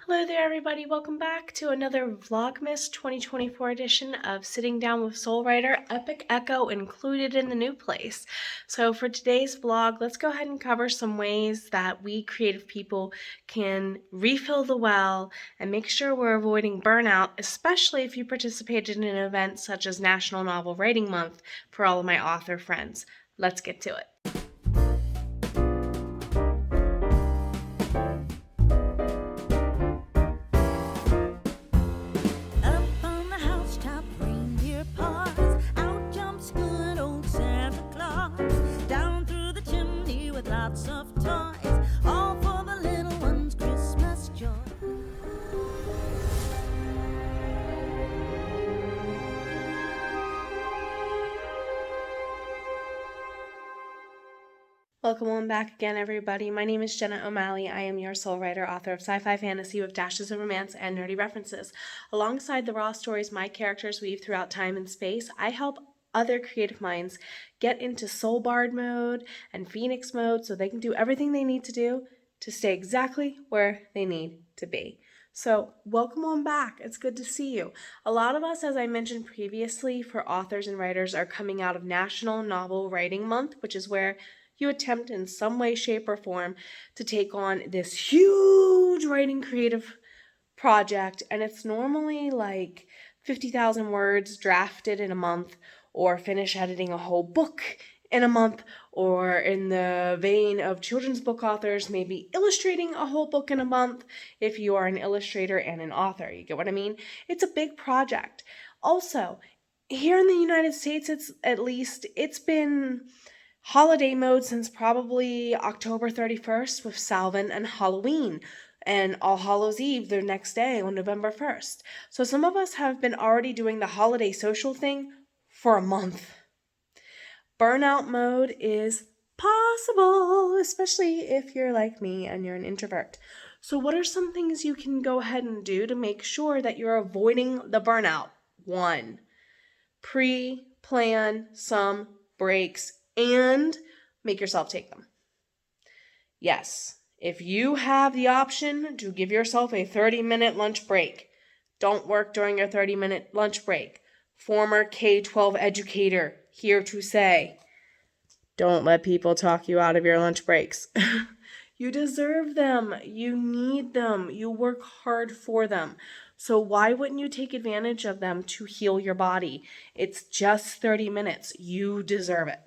Hello there everybody, welcome back to another Vlogmas 2024 edition of Sitting Down with Soul Writer, Epic Echo included in the new place. So for today's vlog, let's go ahead and cover some ways that we creative people can refill the well and make sure we're avoiding burnout, especially if you participated in an event such as National Novel Writing Month for all of my author friends. Let's get to it. Of toys, all for the little ones' Christmas joy. Welcome on back again, everybody. My name is Jenna O'Malley. I am your soul writer, author of sci-fi fantasy with dashes of romance and nerdy references. Alongside the raw stories my characters weave throughout time and space, I help other creative minds get into soul bard mode and phoenix mode so they can do everything they need to do to stay exactly where they need to be. So welcome on back. It's good to see you. A lot of us, as I mentioned previously, for authors and writers are coming out of National Novel Writing Month, which is where you attempt in some way, shape, or form to take on this huge writing creative project. And it's normally like 50,000 words drafted in a month, or finish editing a whole book in a month, or in the vein of children's book authors, maybe illustrating a whole book in a month if you are an illustrator and an author. You get what I mean? It's a big project. Also, here in the United States, it's been holiday mode since probably October 31st with Samhain and Halloween, and All Hallows Eve the next day on November 1st. So some of us have been already doing the holiday social thing for a month. Burnout mode is possible, especially if you're like me and you're an introvert. So what are some things you can go ahead and do to make sure that you're avoiding the burnout? 1, pre-plan some breaks and make yourself take them. Yes, if you have the option to give yourself a 30-minute lunch break, don't work during your 30-minute lunch break. Former K-12 educator here to say, don't let people talk you out of your lunch breaks. You deserve them. You need them. You work hard for them. So why wouldn't you take advantage of them to heal your body? It's just 30 minutes. You deserve it.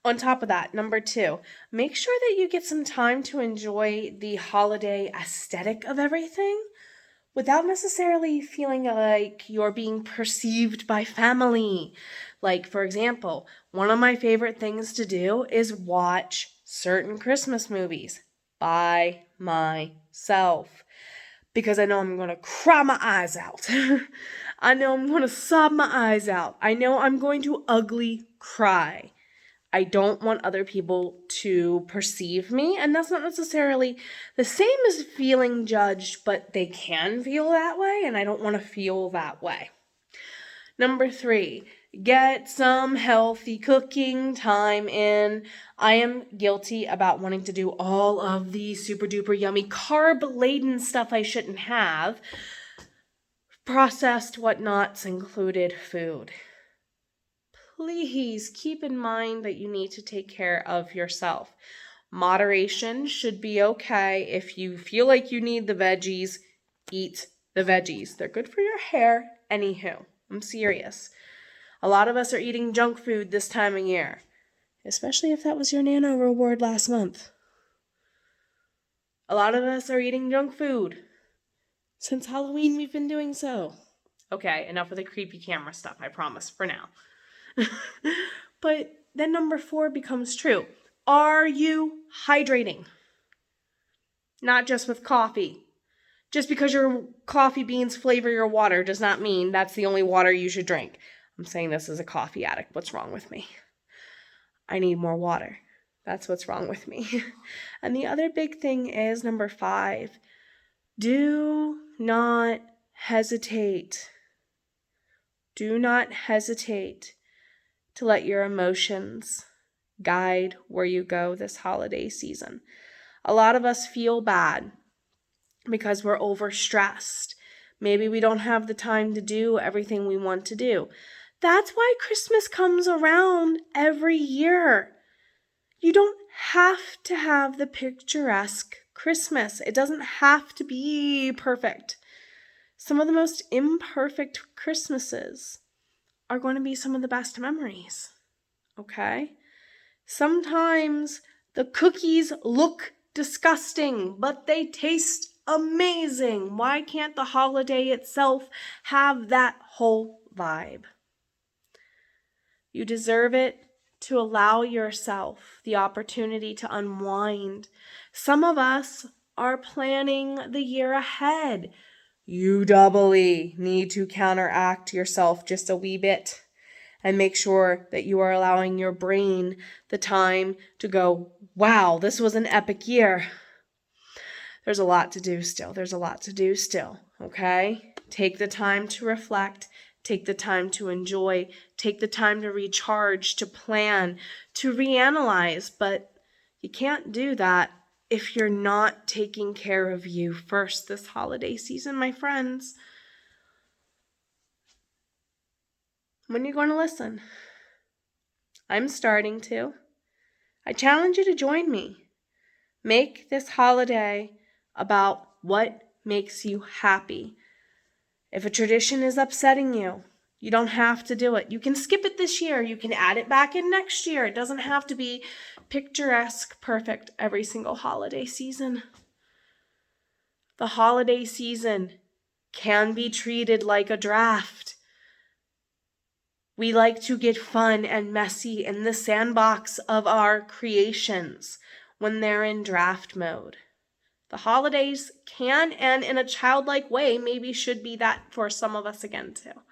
On top of that, number 2, make sure that you get some time to enjoy the holiday aesthetic of everything without necessarily feeling like you're being perceived by family. Like, for example, one of my favorite things to do is watch certain Christmas movies by myself, because I know I'm going to cry my eyes out. I know I'm going to sob my eyes out. I know I'm going to ugly cry. I don't want other people to perceive me, and that's not necessarily the same as feeling judged, but they can feel that way, and I don't want to feel that way. Number 3, get some healthy cooking time in. I am guilty about wanting to do all of the super duper yummy carb-laden stuff I shouldn't have. Processed whatnots included food. Please keep in mind that you need to take care of yourself. Moderation should be okay. If you feel like you need the veggies, eat the veggies. They're good for your hair. Anywho, I'm serious. A lot of us are eating junk food this time of year, especially if that was your Nano reward last month. A lot of us are eating junk food. Since Halloween, we've been doing so. Okay, enough of the creepy camera stuff, I promise, for now. But then number 4 becomes true. Are you hydrating? Not just with coffee. Just because your coffee beans flavor your water does not mean that's the only water you should drink. I'm saying this as a coffee addict. What's wrong with me? I need more water. That's what's wrong with me. And the other big thing is number 5. Do not hesitate. Do not hesitate to let your emotions guide where you go this holiday season. A lot of us feel bad because we're overstressed. Maybe we don't have the time to do everything we want to do. That's why Christmas comes around every year. You don't have to have the picturesque Christmas. It doesn't have to be perfect. Some of the most imperfect Christmases are going to be some of the best memories. Okay? Sometimes the cookies look disgusting, but they taste amazing. Why can't the holiday itself have that whole vibe? You deserve it to allow yourself the opportunity to unwind. Some of us are planning the year ahead. You doubly need to counteract yourself just a wee bit and make sure that you are allowing your brain the time to go, wow, this was an epic year. There's a lot to do still. Okay? Take the time to reflect. Take the time to enjoy. Take the time to recharge, to plan, to reanalyze. But you can't do that if you're not taking care of you first this holiday season, my friends. When are you going to listen? I'm starting to. I challenge you to join me. Make this holiday about what makes you happy. If a tradition is upsetting you, you don't have to do it. You can skip it this year. You can add it back in next year. It doesn't have to be picturesque, perfect every single holiday season. The holiday season can be treated like a draft. We like to get fun and messy in the sandbox of our creations when they're in draft mode. The holidays can, and in a childlike way, maybe should be that for some of us again too.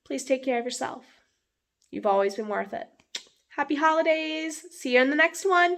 Please take care of yourself. You've always been worth it. Happy holidays. See you in the next one.